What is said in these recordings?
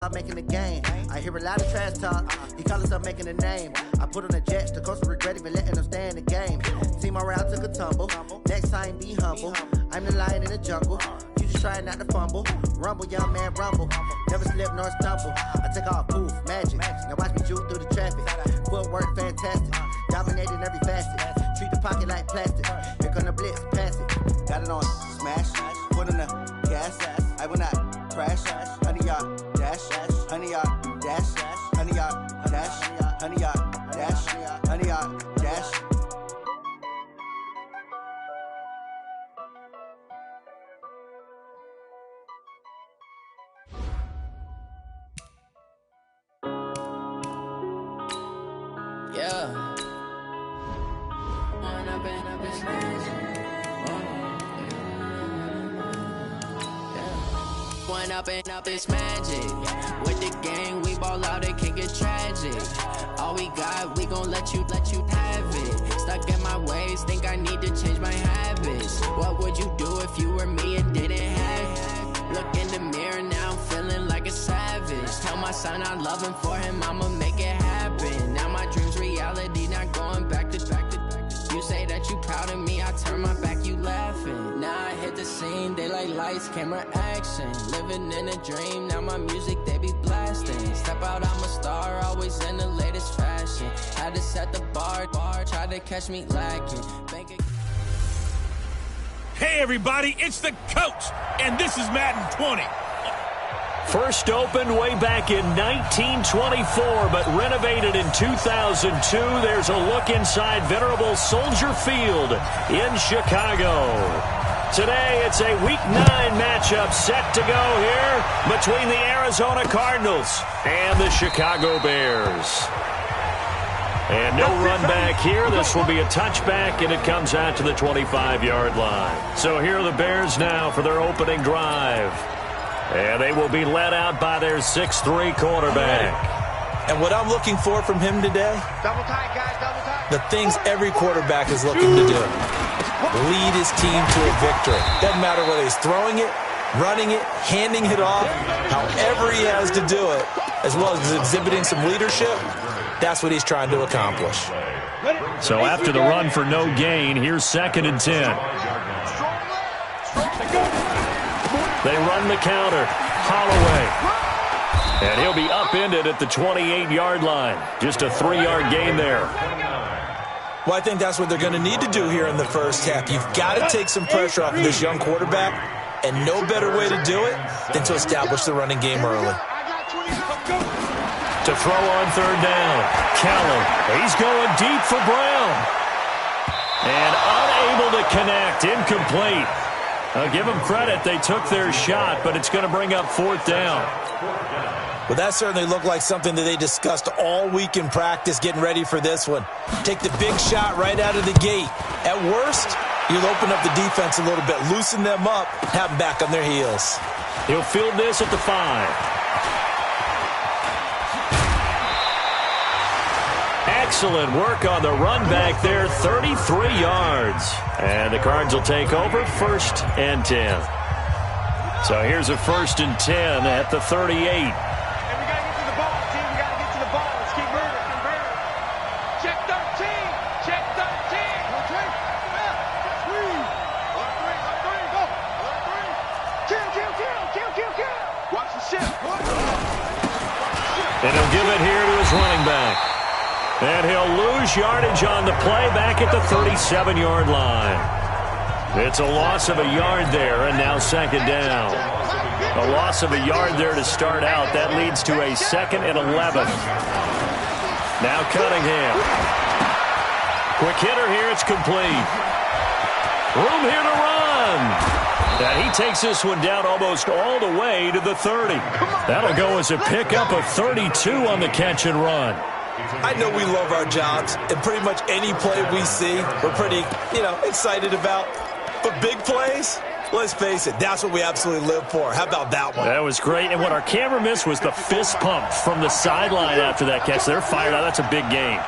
I'm making the game. I hear a lot of trash talk. He call himself making a name. I put on the jet to coast regret even letting them stay in the game. See my route took a tumble. Next time be humble. I'm the lion in the jungle. You just trying not to fumble. Rumble, young man, rumble. Never slip nor stumble. I take off, poof, magic. Now watch me juke through the traffic. Footwork fantastic. Dominating every facet. Treat the pocket like plastic. Here come the blitz, pass it. Got it on smash. Put on the gas. I will not crash. Honey, y'all dash. Honey, y'all dash. Honey, y'all dash. Honey, y'all dash. Honey, y'all dash. Yeah. One up and up, it's magic. With the gang, we ball out, it can get tragic. All we got, we gon' let you have it. Stuck in my ways, think I need to change my habits. What would you do if you were me and didn't have it? Look in the mirror, now I'm feeling like a savage. Tell my son I love him, for him I'ma make it happen. Now my dream's reality, not going back to. You say that you proud of me, I turn my back, you laughing. Now I hit the scene, they like lights, camera, action. Living in a dream, now my music, they be blasting. Step out, I'm a star, always in the latest fashion. Had to set the bar, try to catch me lacking. Hey everybody, it's the coach, and this is Madden 20. First opened way back in 1924, but renovated in 2002. There's a look inside venerable Soldier Field in Chicago. Today, it's a Week 9 matchup set to go here between the Arizona Cardinals and the Chicago Bears. And no run back here. This will be a touchback, and it comes out to the 25-yard line. So here are the Bears now for their opening drive. And they will be led out by their 6'3" quarterback. And what I'm looking for from him today, Double tight, guys, double tight. the things every quarterback is looking to do. Lead his team to a victory. Doesn't matter whether he's throwing it, running it, handing it off, however he has to do it, as well as exhibiting some leadership, that's what he's trying to accomplish. So after the run for no gain, here's 2nd and 10. They run the counter. Holloway. And he'll be upended at the 28-yard line. Just a 3-yard gain there. Well, I think that's what they're going to need to do here in the first half. You've got to take some pressure off of this young quarterback, and no better way to do it than to establish the running game early. To throw on 3rd down. Keller. He's going deep for Brown. And unable to connect. Incomplete. I'll give them credit. They took their shot, but it's going to bring up 4th down. Well, that certainly looked like something that they discussed all week in practice getting ready for this one. Take the big shot right out of the gate. At worst, you'll open up the defense a little bit, loosen them up, have them back on their heels. He'll field this at the 5. Excellent work on the run back there, 33 yards. And the Cards will take over 1st and 10. So here's a 1st and 10 at the 38. We got to get to the ball, team. We got to get to the ball. Let's keep moving. Check 13. Check 13. Okay. Go. Kill. Watch the ship. And he'll give it here to his running back. And he'll lose yardage on the play back at the 37-yard line. It's a loss of a yard there, and now 2nd down. A loss of a yard there to start out. That leads to a 2nd and 11. Now Cunningham. Quick hitter here. It's complete. Room here to run. And he takes this one down almost all the way to the 30. That'll go as a pickup of 32 on the catch and run. I know we love our jobs, and pretty much any play we see, we're pretty, excited about. But big plays, let's face it, that's what we absolutely live for. How about that one? That was great, and what our camera missed was the fist pump from the sideline after that catch. They're fired out. That's a big game.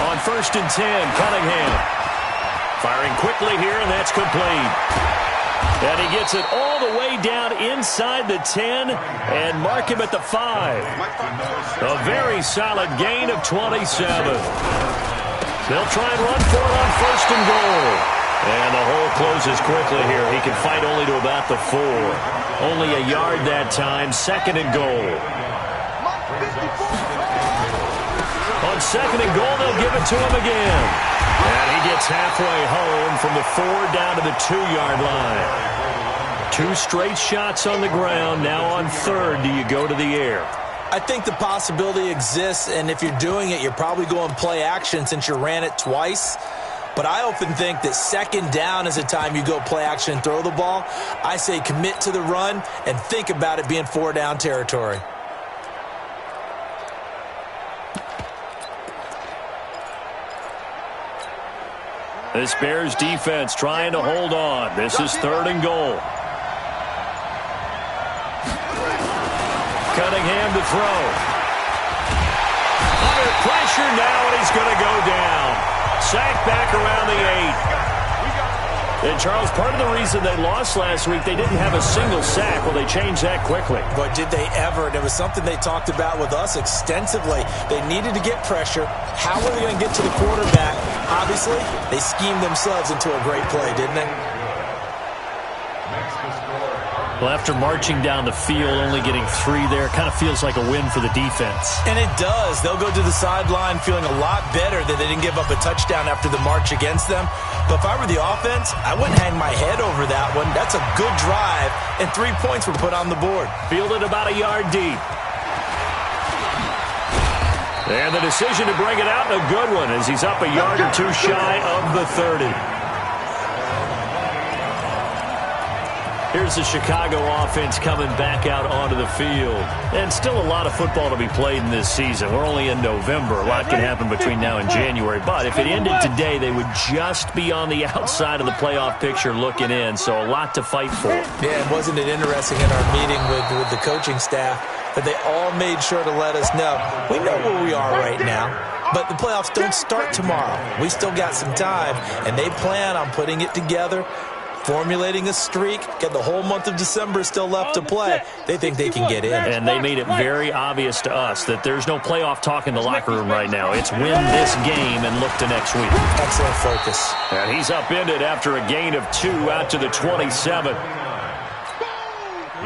On 1st and 10, Cunningham. Firing quickly here, and that's complete. And he gets it all the way down inside the 10 and mark him at the 5. A very solid gain of 27. They'll try and run for it on 1st and goal. And the hole closes quickly here. He can fight only to about the 4. Only a yard that time, 2nd and goal. On 2nd and goal, they'll give it to him again. And he gets halfway home from the 4 down to the 2-yard line. 2 straight shots on the ground. Now on 3rd, do you go to the air? I think the possibility exists, and if you're doing it, you're probably going play action since you ran it twice. But I often think that 2nd down is the time you go play action and throw the ball. I say commit to the run and think about it being 4-down territory. This Bears defense trying to hold on. This is 3rd and goal. Cunningham to throw. Under pressure now, and he's going to go down. Sacked back around the 8. And, Charles, part of the reason they lost last week, they didn't have a single sack. Well, they changed that quickly. But did they ever? And it was something they talked about with us extensively. They needed to get pressure. How were they going to get to the quarterback? Obviously, they schemed themselves into a great play, didn't they? Well, after marching down the field, only getting 3 there, kind of feels like a win for the defense. And it does. They'll go to the sideline feeling a lot better that they didn't give up a touchdown after the march against them. But if I were the offense, I wouldn't hang my head over that one. That's a good drive, and 3 points were put on the board. Fielded about a yard deep. And the decision to bring it out, a good one, as he's up a yard or 2 shy of the 30. Here's the Chicago offense coming back out onto the field. And still a lot of football to be played in this season. We're only in November. A lot can happen between now and January. But if it ended today, they would just be on the outside of the playoff picture looking in. So a lot to fight for. Yeah, and wasn't it interesting in our meeting with the coaching staff that they all made sure to let us know, we know where we are right now, but the playoffs don't start tomorrow. We still got some time, and they plan on putting it together, formulating a streak, get the whole month of December still left to play. They think they can get in. And they made it very obvious to us that there's no playoff talk in the locker room right now. It's win this game and look to next week. Excellent focus. And he's upended after a gain of 2 out to the 27.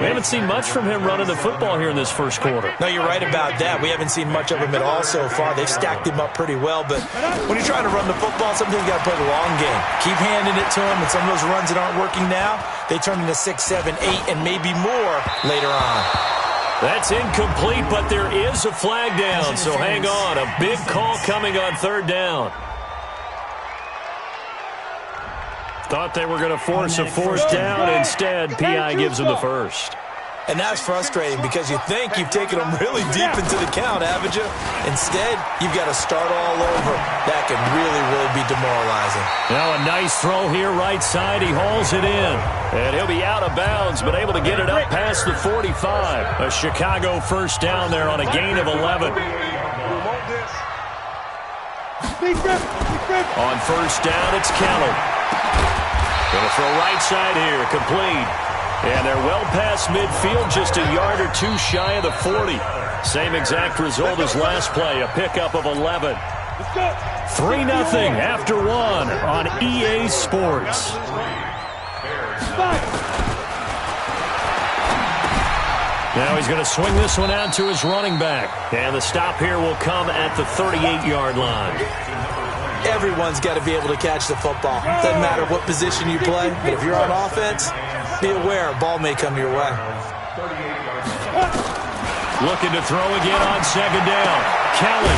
We haven't seen much from him running the football here in this first quarter. No, you're right about that. We haven't seen much of him at all so far. They've stacked him up pretty well, but when you're trying to run the football, sometimes you got to play the long game. Keep handing it to him, and some of those runs that aren't working now, they turn into 6, 7, 8, and maybe more later on. That's incomplete, but there is a flag down, so hang on. A big call coming on 3rd down. Thought they were going to force a 4th down. Instead, P.I. gives them the 1st. And that's frustrating because you think you've taken them really deep into the count, haven't you? Instead, you've got to start all over. That can really be demoralizing. Now a nice throw here right side. He hauls it in. And he'll be out of bounds, but able to get it up past the 45. A Chicago 1st down there on a gain of 11. On 1st down, it's Kelly. Going to throw right side here, complete. And they're well past midfield, just a yard or 2 shy of the 40. Same exact result as last play, a pickup of 11. 3-0 after 1 on EA Sports. Now he's going to swing this one out to his running back. And the stop here will come at the 38-yard line. Everyone's got to be able to catch the football. Doesn't matter what position you play, but if you're on offense, be aware a ball may come your way. Looking to throw again on 2nd down. Kelly,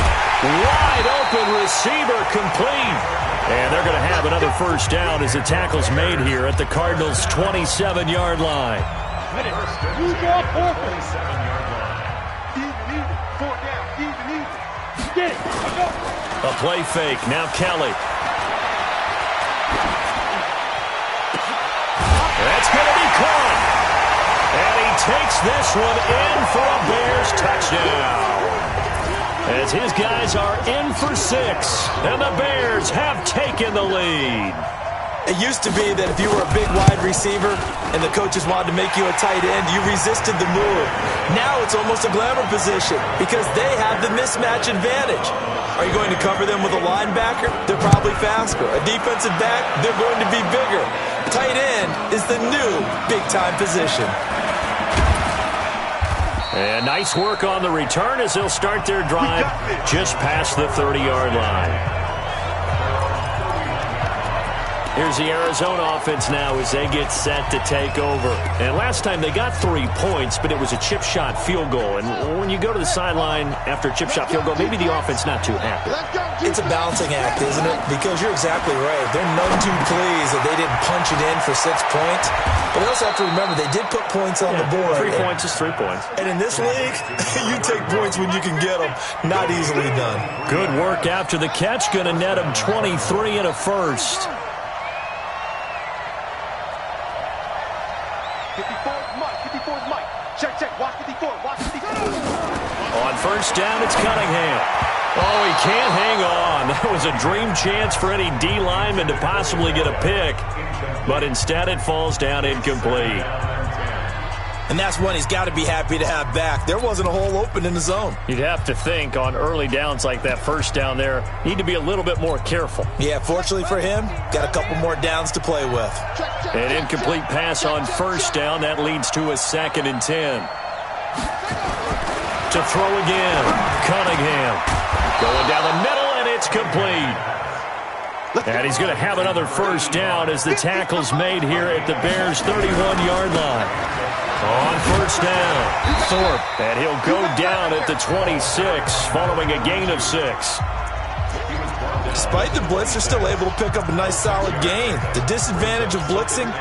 wide open receiver, complete. And they're going to have another 1st down as the tackle's made here at the Cardinals' 27-yard line. A play fake. Now Kelly. That's going to be caught. And he takes this one in for a Bears touchdown. As his guys are in for 6. And the Bears have taken the lead. It used to be that if you were a big wide receiver and the coaches wanted to make you a tight end, you resisted the move. Now it's almost a glamour position because they have the mismatch advantage. Are you going to cover them with a linebacker? They're probably faster. A defensive back? They're going to be bigger. Tight end is the new big-time position. And nice work on the return as they'll start their drive just past the 30-yard line. Here's the Arizona offense now as they get set to take over. And last time they got 3 points, but it was a chip shot field goal. And when you go to the sideline after a chip shot field goal, maybe the offense not too happy. It's a balancing act, isn't it? Because you're exactly right. They're none too pleased that they didn't punch it in for 6 points. But they also have to remember they did put points on the board. 3 points is 3 points. And in this league, you take points when you can get them. Not easily done. Good work after the catch. Going to net him 23 and a first. 54's Mike. Check. Watch 54. On first down, it's Cunningham. Oh, he can't hang on. That was a dream chance for any D lineman to possibly get a pick. But instead, it falls down incomplete. And that's one he's got to be happy to have back. There wasn't a hole open in the zone. You'd have to think on early downs like that first down there, need to be a little bit more careful. Yeah, fortunately for him, got a couple more downs to play with. An incomplete pass on first down. That leads to a 2nd and 10. To throw again. Cunningham. Going down the middle, and it's complete. And he's going to have another first down as the tackle's made here at the Bears' 31-yard line. On first down, Thorpe, and he'll go down at the 26 following a gain of 6. Despite the blitz, they're still able to pick up a nice solid gain. The disadvantage of blitzing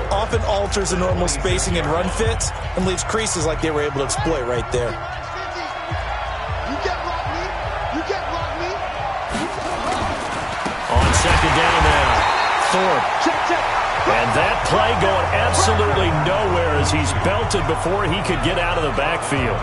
often alters the normal spacing and run fits and leaves creases like they were able to exploit right there. On second down now, Thorpe. And that play going absolutely nowhere as he's belted before he could get out of the backfield.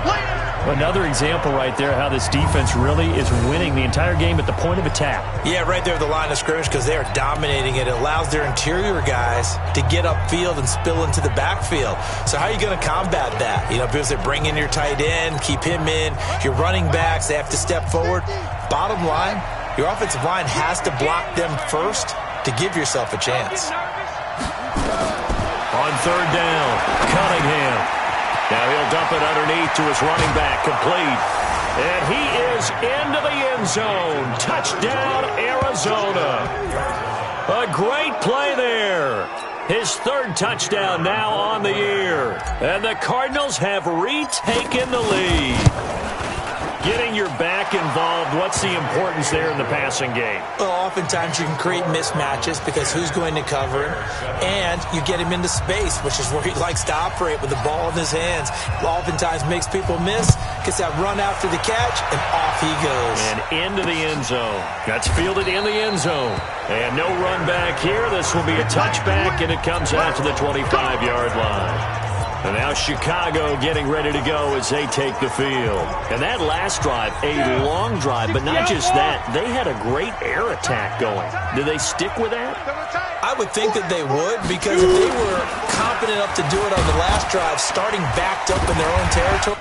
Another example right there how this defense really is winning the entire game at the point of attack. Yeah, right there at the line of scrimmage because they are dominating it. It allows their interior guys to get upfield and spill into the backfield. So how are you going to combat that? You know, because they bring in your tight end, keep him in. Your running backs, they have to step forward. Bottom line, your offensive line has to block them first to give yourself a chance. On third down, Cunningham. Now he'll dump it underneath to his running back, complete. And he is into the end zone. Touchdown, Arizona. A great play there. His 3rd touchdown now on the year. And the Cardinals have retaken the lead. Getting your back involved, what's the importance there in the passing game? Well, oftentimes you can create mismatches because who's going to cover him, and you get him into space, which is where he likes to operate with the ball in his hands. Oftentimes makes people miss, gets that run after the catch, and off he goes. And into the end zone. That's fielded in the end zone. And no run back here. This will be a touchback, and it comes out to the 25-yard line. And now Chicago getting ready to go as they take the field. And that last drive, a long drive, but not just that. They had a great air attack going. Do they stick with that? I would think that they would, because if they were confident enough to do it on the last drive, starting backed up in their own territory,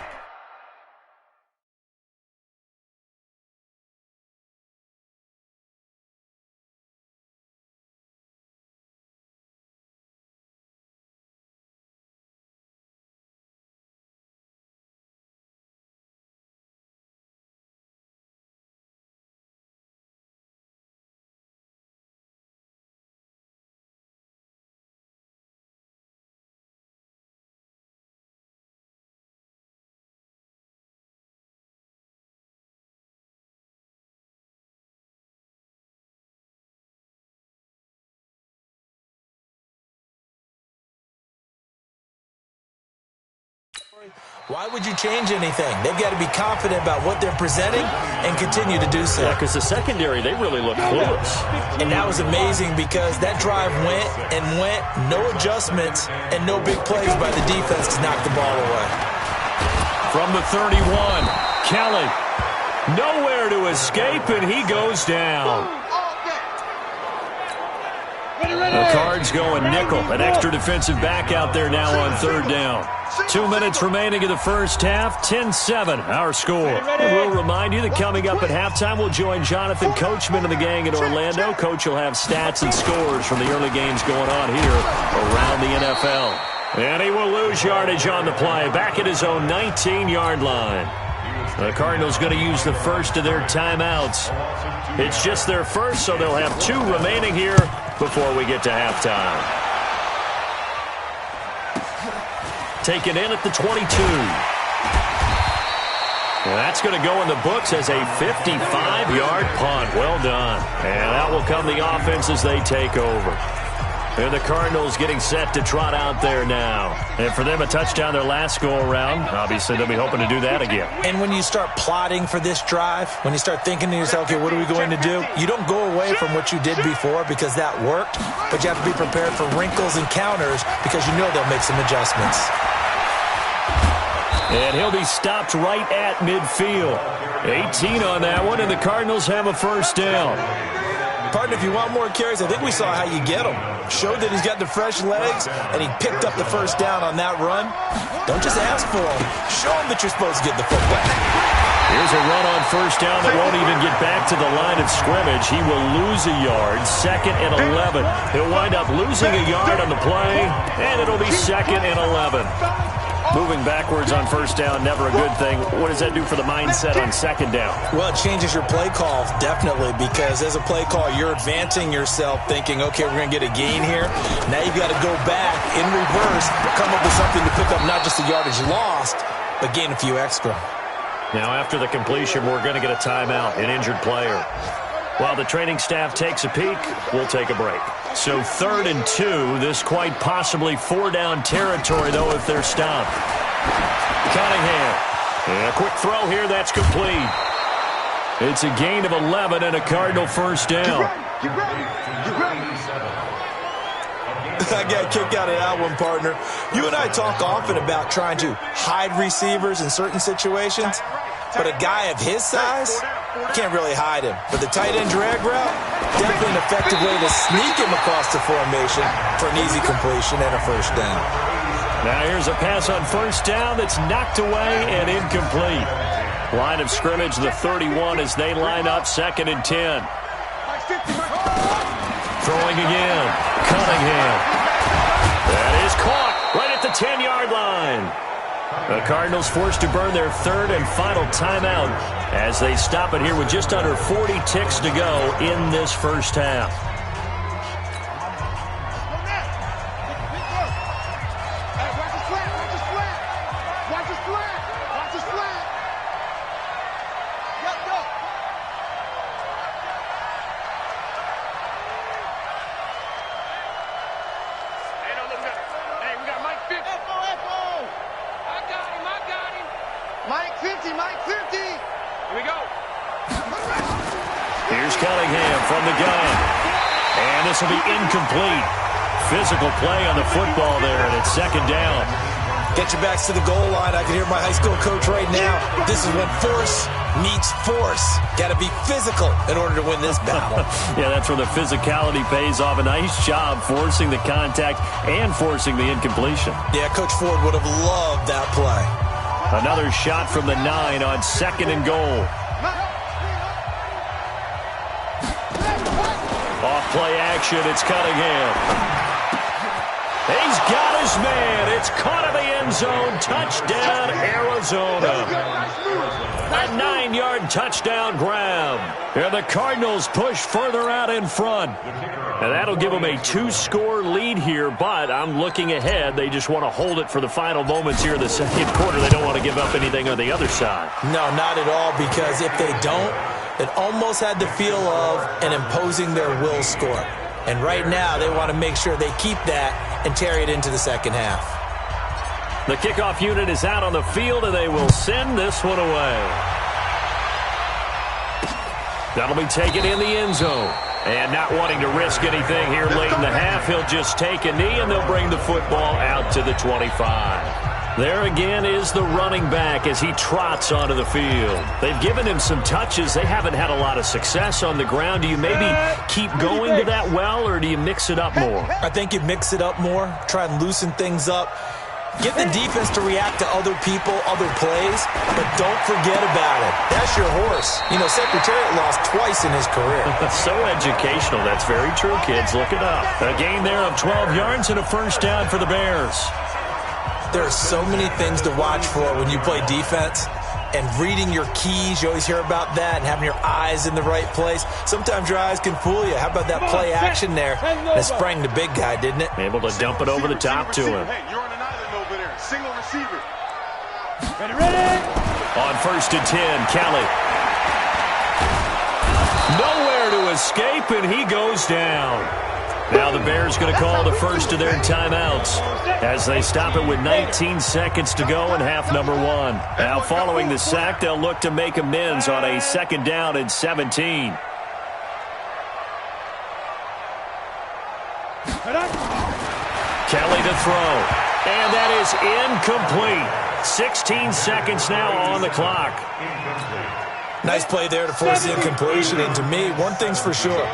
why would you change anything? They've got to be confident about what they're presenting and continue to do so. Yeah, because the secondary, they really look close. And that was amazing because that drive went and went, no adjustments, and no big plays by the defense to knock the ball away. From the 31, Kelly, nowhere to escape, and he goes down. Ready. The Cards going nickel. An extra defensive back out there now on third down. 2 minutes remaining in the first half. 10-7, our score. And we'll remind you that coming up at halftime, we'll join Jonathan Coachman and the gang in Orlando. Coach will have stats and scores from the early games going on here around the NFL. And he will lose yardage on the play. Back at his own 19-yard line. The Cardinals going to use the first of their timeouts. It's just their first, so they'll have 2 remaining here before we get to halftime. Taken in at the 22. And that's going to go in the books as a 55-yard punt. Well done. And that will come the offense as they take over. And the Cardinals getting set to trot out there now. And for them, a touchdown their last go-around. Obviously, they'll be hoping to do that again. And when you start plotting for this drive, when you start thinking to yourself, okay, what are we going to do? You don't go away from what you did before because that worked, but you have to be prepared for wrinkles and counters because you know they'll make some adjustments. And he'll be stopped right at midfield. 18 on that one, and the Cardinals have a first down. Partner, if you want more carries, I think we saw how you get him. Showed that he's got the fresh legs, and he picked up the first down on that run. Don't just ask for him. Show him that you're supposed to get the football. Here's a run on first down that won't even get back to the line of scrimmage. He will lose a yard. 2nd and 11. He'll wind up losing a yard on the play, and it'll be 2nd and 11. Moving backwards on first down, never a good thing. What does that do for the mindset on second down? Well, it changes your play call, definitely, because as a play call, you're advancing yourself thinking, okay, we're going to get a gain here. Now you've got to go back in reverse, come up with something to pick up not just the yardage lost, but gain a few extra. Now, after the completion, we're going to get a timeout, an injured player. While the training staff takes a peek, we'll take a break. So 3rd and 2, this quite possibly 4-down territory, though, if they're stopped. Cunningham. And a quick throw here, that's complete. It's a gain of 11 and a Cardinal first down. I got a kick out of that one, partner. You and I talk often about trying to hide receivers in certain situations, but a guy of his size can't really hide him. But the tight end drag route, definitely an effective way to sneak him across the formation for an easy completion and a first down. Now here's a pass on first down that's knocked away and incomplete. Line of scrimmage, the 31 as they line up 2nd and 10. Throwing again. Cunningham. That is caught right at the 10-yard line. The Cardinals forced to burn their 3rd and final timeout as they stop it here with just under 40 ticks to go in this first half. Mike 50, Mike 50. Here we go. Here's Cunningham from the gun. And this will be incomplete. Physical play on the football there, and it's 2nd down. Get your backs to the goal line. I can hear my high school coach right now. This is when force meets force. Got to be physical in order to win this battle. Yeah, that's where the physicality pays off. A nice job forcing the contact and forcing the incompletion. Yeah, Coach Ford would have loved that play. Another shot from the 9 on 2nd and goal. Off play action, it's Cunningham. He's got his man. It's caught in the end zone. Touchdown, Arizona. A 9-yard touchdown grab. And the Cardinals push further out in front. And that'll give them a 2-score lead here, but I'm looking ahead. They just want to hold it for the final moments here in the second quarter. They don't want to give up anything on the other side. No, not at all, because if they don't, it almost had the feel of an imposing their will score. And right now, they want to make sure they keep that and carry it into the second half. The kickoff unit is out on the field, and they will send this one away. That'll be taken in the end zone. And not wanting to risk anything here late in the half, he'll just take a knee, and they'll bring the football out to the 25. There again is the running back as he trots onto the field. They've given him some touches. They haven't had a lot of success on the ground. Do you maybe keep going to that well, or do you mix it up more? I think you mix it up more, try and loosen things up. Get the defense to react to other people, other plays, but don't forget about it. That's your horse. You know, Secretariat lost twice in his career. So educational. That's very true, kids. Look it up. A gain there of 12 yards and a first down for the Bears. There are so many things to watch for when you play defense. And reading your keys, you always hear about that, and having your eyes in the right place. Sometimes your eyes can fool you. How about that play action there? And it sprang the big guy, didn't it? Able to dump it over the top to him. Hey, you're on an island over there. Single receiver. Ready? On 1st and 10, Kelly. Nowhere to escape, and he goes down. Now the Bears going to call the first of their timeouts as they stop it with 19 seconds to go in half number 1. Now following the sack, they'll look to make amends on a 2nd down and 17. Kelly to throw. And that is incomplete. 16 seconds now on the clock. Nice play there to force the incompletion. And to me, one thing's for sure.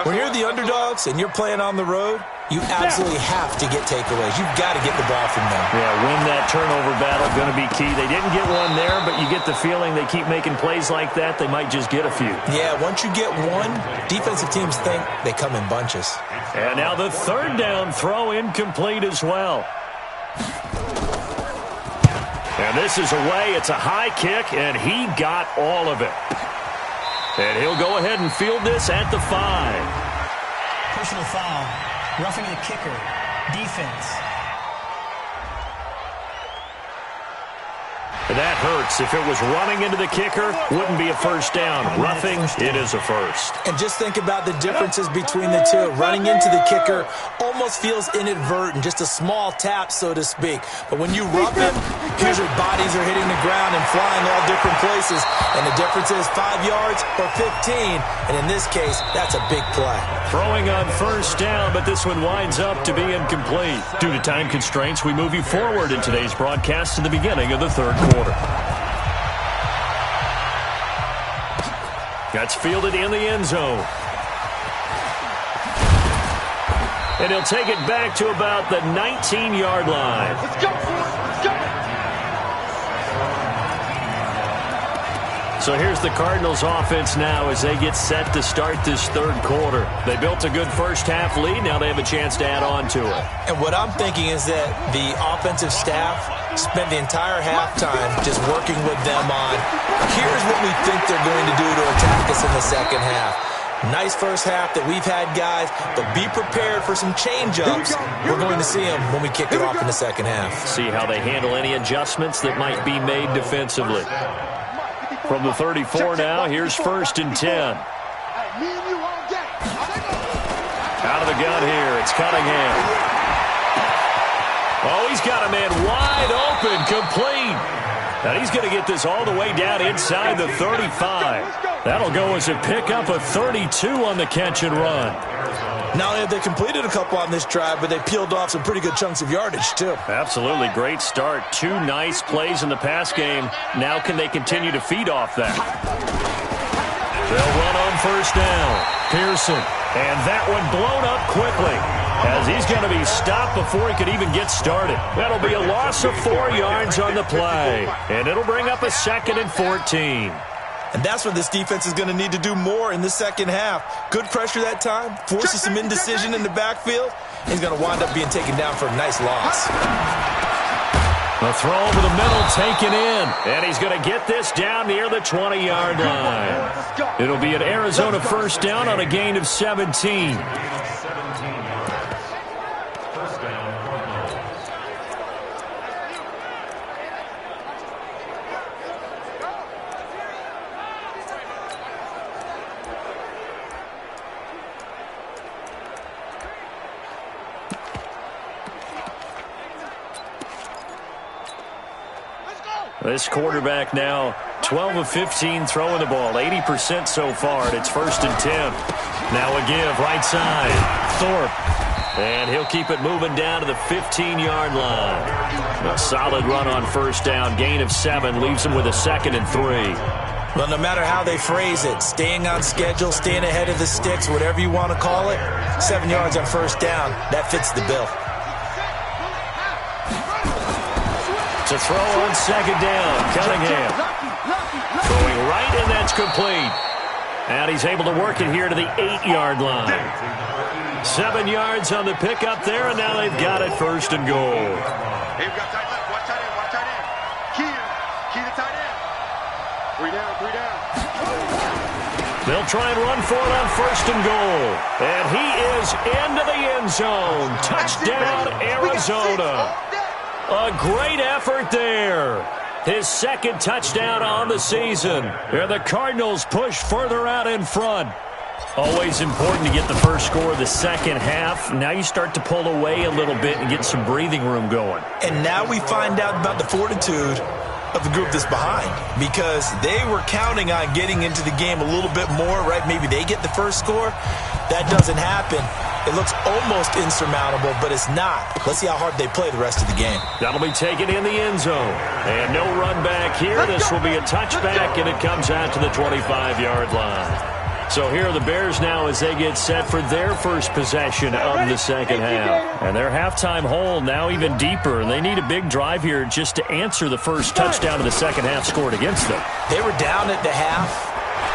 When you're the underdogs and you're playing on the road, you absolutely have to get takeaways. You've got to get the ball from them. Yeah, win that turnover battle, going to be key. They didn't get one there, but you get the feeling they keep making plays like that, they might just get a few. Yeah, once you get one, defensive teams think they come in bunches. And now the 3rd down throw incomplete as well. And this is away. It's a high kick, and he got all of it. And he'll go ahead and field this at the 5. Personal foul. Roughing the kicker. Defense. That hurts. If it was running into the kicker, wouldn't be a first down. Roughing, it is a first. And just think about the differences between the two. Running into the kicker almost feels inadvertent, just a small tap, so to speak. But when you rough him, usually bodies are hitting the ground and flying all different places. And the difference is 5 yards or 15. And in this case, that's a big play. Throwing on first down, but this one winds up to be incomplete. Due to time constraints, we move you forward in today's broadcast to the beginning of the 3rd quarter. That's fielded in the end zone. And he'll take it back to about the 19-yard line. Let's go, let's go. So here's the Cardinals offense now as they get set to start this 3rd quarter. They built a good first-half lead. Now they have a chance to add on to it. And what I'm thinking is that the offensive staff spent the entire halftime just working with them on, here's what we think they're going to do to attack us in the 2nd half. Nice first half that we've had, guys, but be prepared for some change-ups. We're going to see them when we kick it off in the 2nd half. See how they handle any adjustments that might be made defensively. From the 34 now, here's 1st and 10. Out of the gun here, it's Cunningham. Oh, he's got a man wide open, complete. And he's going to get this all the way down inside the 35. That'll go as a pickup of 32 on the catch and run. Not only have they completed a couple on this drive, but they peeled off some pretty good chunks of yardage, too. Absolutely. Great start. 2 nice plays in the pass game. Now can they continue to feed off that? They'll run on first down. Pearson. And that one blown up quickly as he's going to be stopped before he could even get started. That'll be a loss of 4 yards on the play. And it'll bring up a 2nd and 14. And that's what this defense is going to need to do more in the 2nd half. Good pressure that time, forces some indecision in the backfield. He's going to wind up being taken down for a nice loss. A throw over the middle taken in. And he's going to get this down near the 20-yard line. It'll be an Arizona first down on a gain of 17. This quarterback now 12 of 15 throwing the ball, 80% so far, and it's 1st and 10. Now a give, right side. Thorpe And he'll keep it moving down to the 15-yard line. A solid run on first down. Gain of 7 leaves him with a 2nd and 3. Well, no matter how they phrase it, staying on schedule, staying ahead of the sticks, whatever you want to call it, 7 yards on first down, that fits the bill. To throw on 2nd down, Cunningham. Throwing right, and that's complete. And he's able to work it here to the 8-yard line. 7 yards on the pickup there, and now they've got it 1st and goal. Hey, we've got tight left. Watch tight end. Watch tight end. Key the tight end. 3 down, 3 down. They'll try and run for it on 1st and goal. And he is into the end zone. Touchdown, Arizona. A great effort there. His 2nd touchdown on the season. And the Cardinals push further out in front. Always important to get the first score of the second half. Now you start to pull away a little bit and get some breathing room going. And now we find out about the fortitude of the group that's behind, because they were counting on getting into the game a little bit more, right? Maybe they get the first score. That doesn't happen. It looks almost insurmountable, but it's not. Let's see how hard they play the rest of the game. That'll be taken in the end zone. And no run back here. This will be a touchback, and it comes out to the 25-yard line. So here are the Bears now as they get set for their first possession of the second half. And their halftime hole now even deeper. And they need a big drive here just to answer the first touchdown of the second half scored against them. They were down at the half.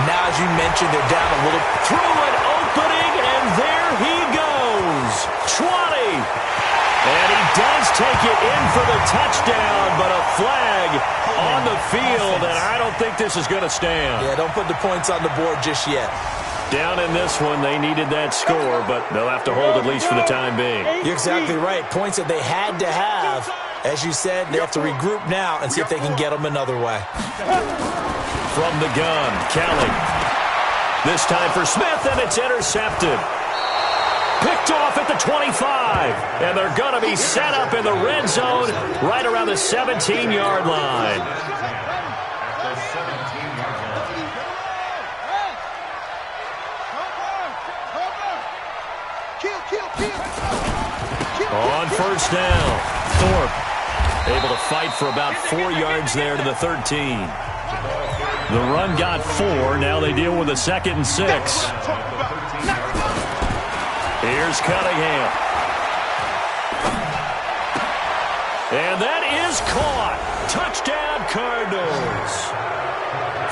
Now, as you mentioned, they're down a little. Through an opening, and there he goes. 20. And he does take it in for the touchdown, but a flag on the field, and I don't think this is going to stand. Yeah, don't put the points on the board just yet. Down in this one, they needed that score, but they'll have to hold at least for the time being. You're exactly right. Points that they had to have. As you said, they have to regroup now and see if they can get them another way. From the gun, Kelly. This time for Smith, and it's intercepted. Picked off at the 25, and they're going to be set up in the red zone right around the 17-yard line. On first down, Thorpe able to fight for about 4 yards there to the 13. The run got 4. Now they deal with a 2nd and 6. Here's Cunningham. And that is caught. Touchdown, Cardinals.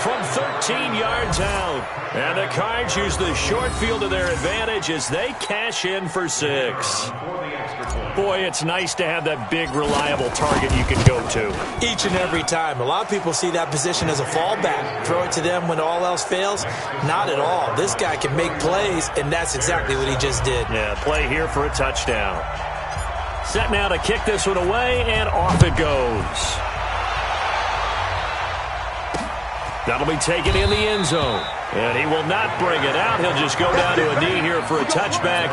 From 13 yards out. And the Cards use the short field to their advantage as they cash in for 6. Boy, it's nice to have that big, reliable target you can go to. Each and every time. A lot of people see that position as a fallback. Throw it to them when all else fails. Not at all. This guy can make plays, and that's exactly what he just did. Yeah, play here for a touchdown. Set now to kick this one away, and off it goes. That'll be taken in the end zone. And he will not bring it out. He'll just go down to a knee here for a touchback.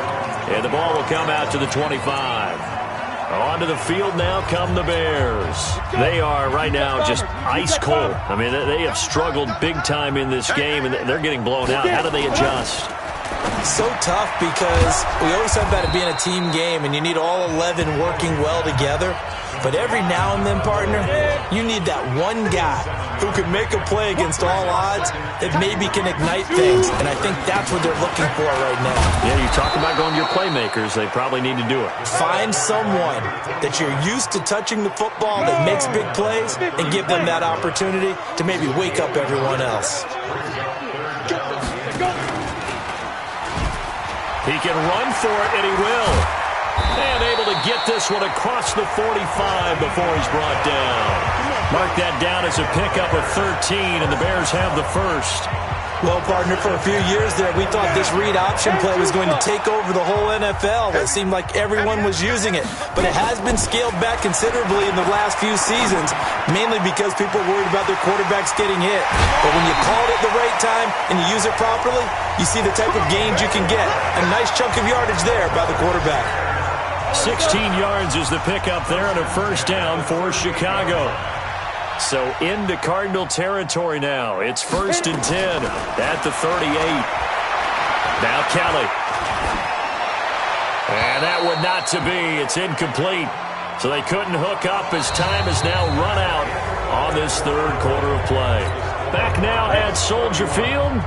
And the ball will come out to the 25. Onto the field now come the Bears. They are right now just ice cold. I mean, they have struggled big time in this game, and they're getting blown out. How do they adjust? So tough because we always talk about it being a team game, and you need all 11 working well together. But every now and then, partner, you need that one guy who can make a play against all odds that maybe can ignite things. And I think that's what they're looking for right now. Yeah, you talk about going to your playmakers. They probably need to do it. Find someone that you're used to touching the football that makes big plays and give them that opportunity to maybe wake up everyone else. He can run for it, and he will. And able to get this one across the 45 before he's brought down. Mark that down as a pickup of 13, and the Bears have the first. Well, partner, for a few years there, we thought this read option play was going to take over the whole NFL. It seemed like everyone was using it. But it has been scaled back considerably in the last few seasons, mainly because people are worried about their quarterbacks getting hit. But when you call it at the right time and you use it properly, you see the type of gains you can get. A nice chunk of yardage there by the quarterback. 16 yards is the pickup there and a first down for Chicago. So into Cardinal territory now. It's 1st and 10 at the 38. Now Kelly. And that would not to be. It's incomplete. So they couldn't hook up as time has now run out on this third quarter of play. Back now at Soldier Field.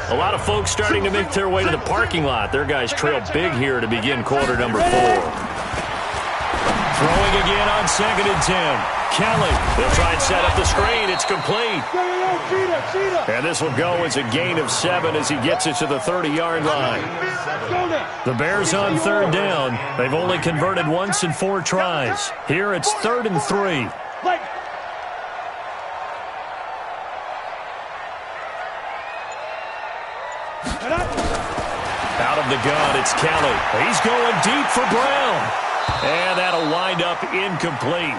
A lot of folks starting to make their way to the parking lot. Their guys trail big here to begin quarter number 4. Throwing again on 2nd and 10. Kelly, they'll try and set up the screen. It's complete. And this will go as a gain of 7 as he gets it to the 30-yard line. The Bears on 3rd down. They've only converted once in 4 tries. Here it's 3rd and 3. Out of the gun, it's Kelly. He's going deep for Brown. And that'll wind up incomplete.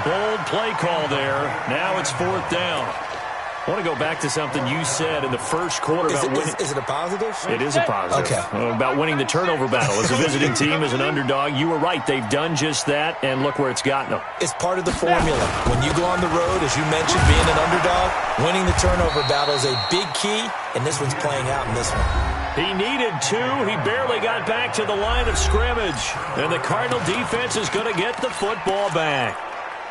Bold play call there. Now it's 4th down. I want to go back to something you said in the first quarter about winning. Is it a positive? It is a positive. Okay. About winning the turnover battle. As a visiting team, as an underdog, you were right. They've done just that, and look where it's gotten them. It's part of the formula. When you go on the road, as you mentioned, being an underdog, winning the turnover battle is a big key, and this one's playing out in this one. He needed 2. He barely got back to the line of scrimmage. And the Cardinal defense is going to get the football back.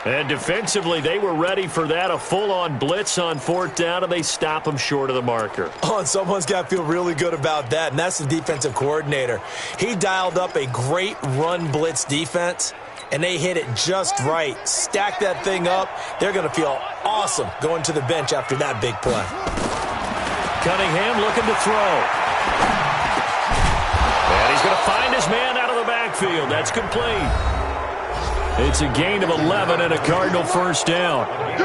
And defensively, they were ready for that, a full-on blitz on 4th down, and they stop him short of the marker. Oh, and someone's got to feel really good about that, and that's the defensive coordinator. He dialed up a great run blitz defense, and they hit it just right. Stack that thing up. They're going to feel awesome going to the bench after that big play. Cunningham looking to throw. And he's going to find his man out of the backfield. That's complete. It's a gain of 11 and a Cardinal first down. And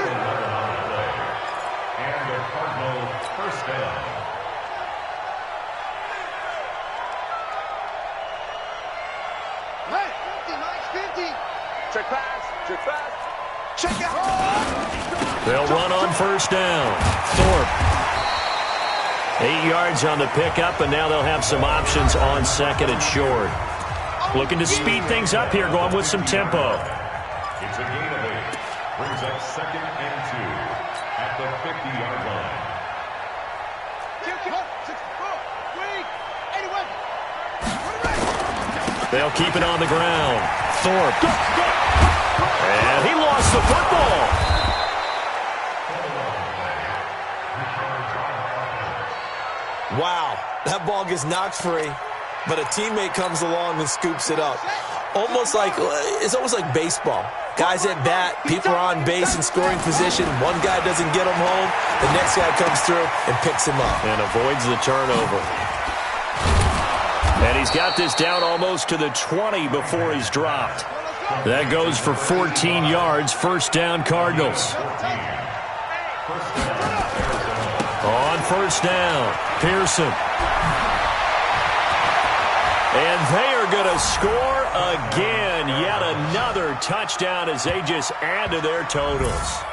a Cardinal first down. Hey, 50. Check pass. Check pass. Check out. They'll run on first down. Thorpe. 8 yards on the pickup, and now they'll have some options on 2nd and short. Looking to speed things up here, going with some tempo. It's a gain of 8. Brings up 2nd and 2 at the 50-yard line. They'll keep it on the ground. Thorpe. And he lost the football. Wow, that ball gets knocked free, but a teammate comes along and scoops it up. It's almost like baseball. Guys at bat, people are on base in scoring position. One guy doesn't get him home. The next guy comes through and picks him up. And avoids the turnover. And he's got this down almost to the 20 before he's dropped. That goes for 14 yards. First down, Cardinals. On first down, Pearson. And they are going to score again. Yet another touchdown as they just add to their totals.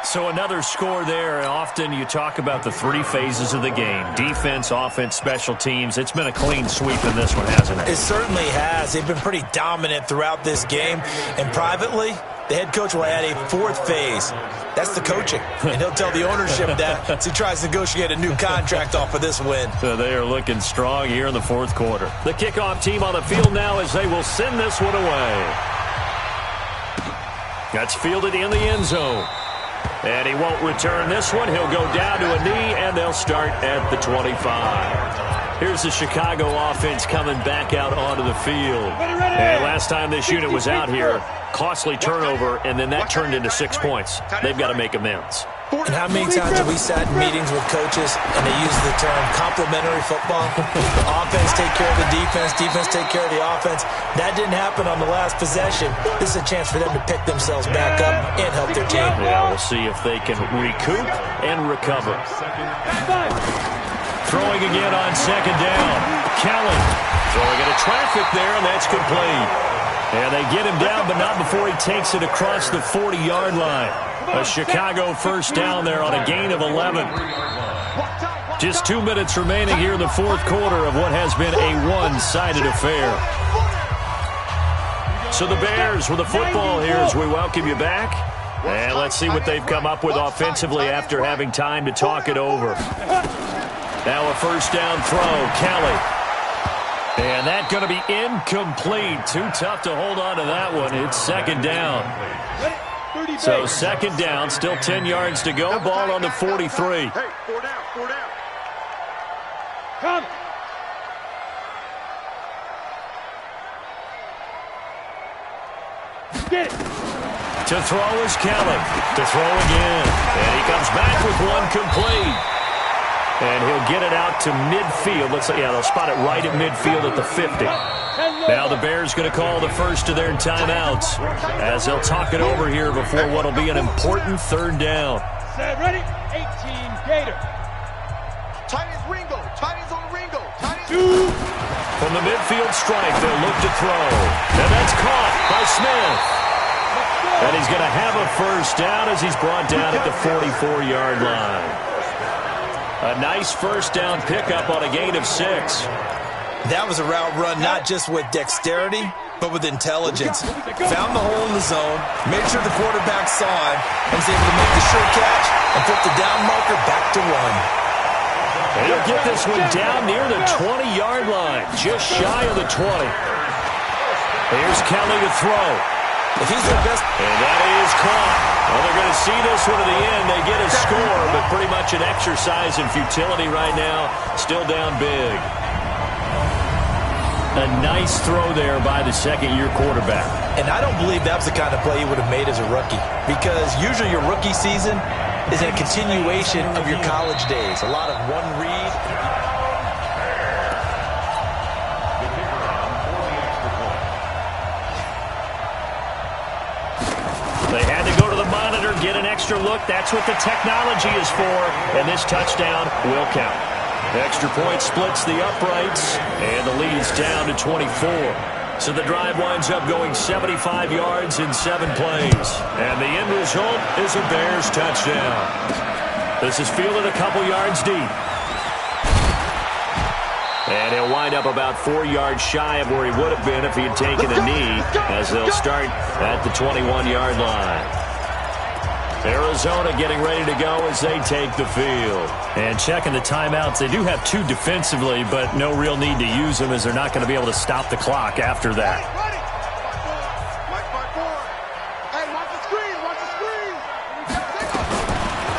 So another score there. Often you talk about the 3 phases of the game. Defense, offense, special teams. It's been a clean sweep in this one, hasn't it? It certainly has. They've been pretty dominant throughout this game. And privately, the head coach will add a 4th phase. That's the coaching. And he'll tell the ownership that as he tries to negotiate a new contract off of this win. So they are looking strong here in the 4th quarter. The kickoff team on the field now as they will send this one away. That's fielded in the end zone. And he won't return this one. He'll go down to a knee, and they'll start at the 25. Here's the Chicago offense coming back out onto the field. And last time this unit was out here, costly turnover, and then that turned into 6 points. They've got to make amends. And how many times have we sat in meetings with coaches and they use the term complementary football? Offense take care of the defense, defense take care of the offense. That didn't happen on the last possession. This is a chance for them to pick themselves back up and help their team. Yeah, we'll see if they can recoup and recover. Throwing again on 2nd down. Kelly throwing into traffic there, and that's complete. And they get him down, but not before he takes it across the 40-yard line. A Chicago first down there on a gain of 11. Just 2 minutes remaining here in the 4th quarter of what has been a one-sided affair. So the Bears with the football here as we welcome you back. And let's see what they've come up with offensively after having time to talk it over. Now a first down throw. Kelly. And that's going to be incomplete. Too tough to hold on to that one. It's second down. So second down, still 10 yards to go. Ball on the 43. Hey, 4 down. Come. Get it. To throw is Kelly. To throw again. And he comes back with one complete. And he'll get it out to midfield. Looks like, yeah, they'll spot it right at midfield at the 50. Now the Bears going to call the first of their timeouts as they'll talk it over here before what will be an important third down. Set, ready? 18, Gator. Tight is Ringo. Tight is on Ringo. Two. From the midfield stripe, they'll look to throw. And that's caught by Smith. And he's going to have a first down as he's brought down at the 44-yard line. A nice first down pickup on a gain of 6. That was a route run not just with dexterity, but with intelligence. Found the hole in the zone, made sure the quarterback saw him, and was able to make the sure catch and put the down marker back to 1. And he'll get this one down near the 20-yard line, just shy of the 20. Here's Kelly to throw. If he's the best. And that is caught. Well, they're going to see this one to the end. They get a score, but pretty much an exercise in futility right now. Still down big. A nice throw there by the second-year quarterback. And I don't believe that was the kind of play he would have made as a rookie, because usually your rookie season is a continuation of your college days. A lot of one read. They had to go to the monitor, get an extra look. That's what the technology is for, and this touchdown will count. Extra point splits the uprights, and the lead is down to 24. So the drive winds up going 75 yards in 7 plays. And the end result is a Bears touchdown. This is fielded a couple yards deep. And he'll wind up about 4 yards shy of where he would have been if he had taken a knee, as they'll start at the 21-yard line. Arizona getting ready to go as they take the field. And checking the timeouts, they do have 2 defensively, but no real need to use them as they're not going to be able to stop the clock after that.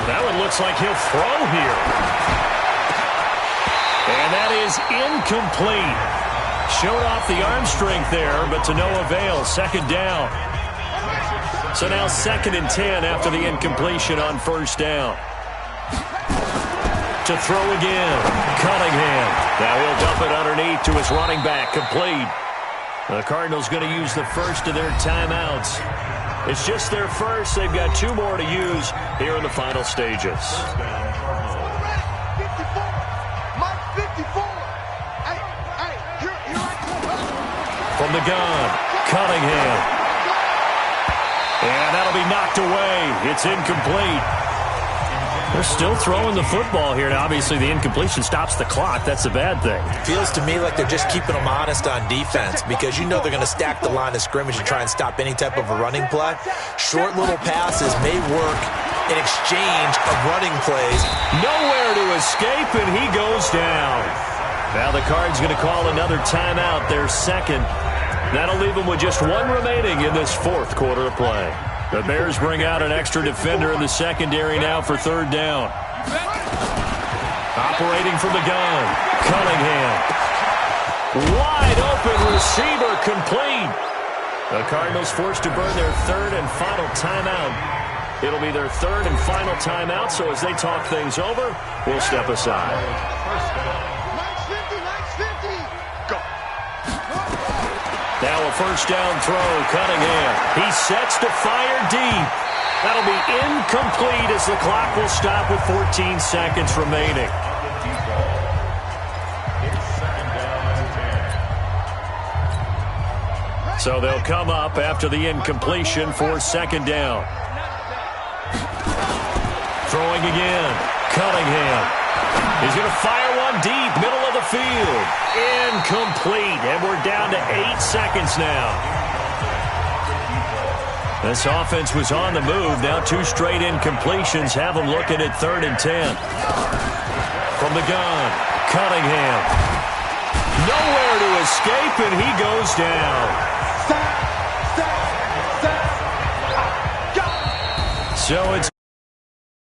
That one looks like he'll throw here. And that is incomplete. Showed off the arm strength there, but to no avail. Second down. So now 2nd and 10 after the incompletion on first down. To throw again. Cunningham. Now he'll dump it underneath to his running back. Complete. The Cardinals going to use the first of their timeouts. It's just their first. They've got 2 more to use here in the final stages. From the gun, Cunningham. And that'll be knocked away. It's incomplete. They're still throwing the football here. Now, obviously, the incompletion stops the clock. That's a bad thing. Feels to me like they're just keeping them honest on defense, because you know they're going to stack the line of scrimmage and try and stop any type of a running play. Short little passes may work in exchange of running plays. Nowhere to escape, and he goes down. Now the Cards going to call another timeout, their second. That'll leave them with just 1 remaining in this 4th quarter of play. The Bears bring out an extra defender in the secondary now for 3rd down. Operating from the gun, Cunningham. Wide open receiver, complete. The Cardinals forced to burn their 3rd and final timeout. It'll be their 3rd and final timeout, so as they talk things over, we'll step aside. Now a first down throw, Cunningham. He sets to fire deep. That'll be incomplete as the clock will stop with 14 seconds remaining. So they'll come up after the incompletion for 2nd down. Throwing again, Cunningham. He's going to fire one deep, middle of the field. Incomplete, and we're down to 8 seconds now. This offense was on the move. Now 2 straight incompletions have them looking at 3rd and 10. From the gun, Cunningham. Nowhere to escape, and he goes down. So it's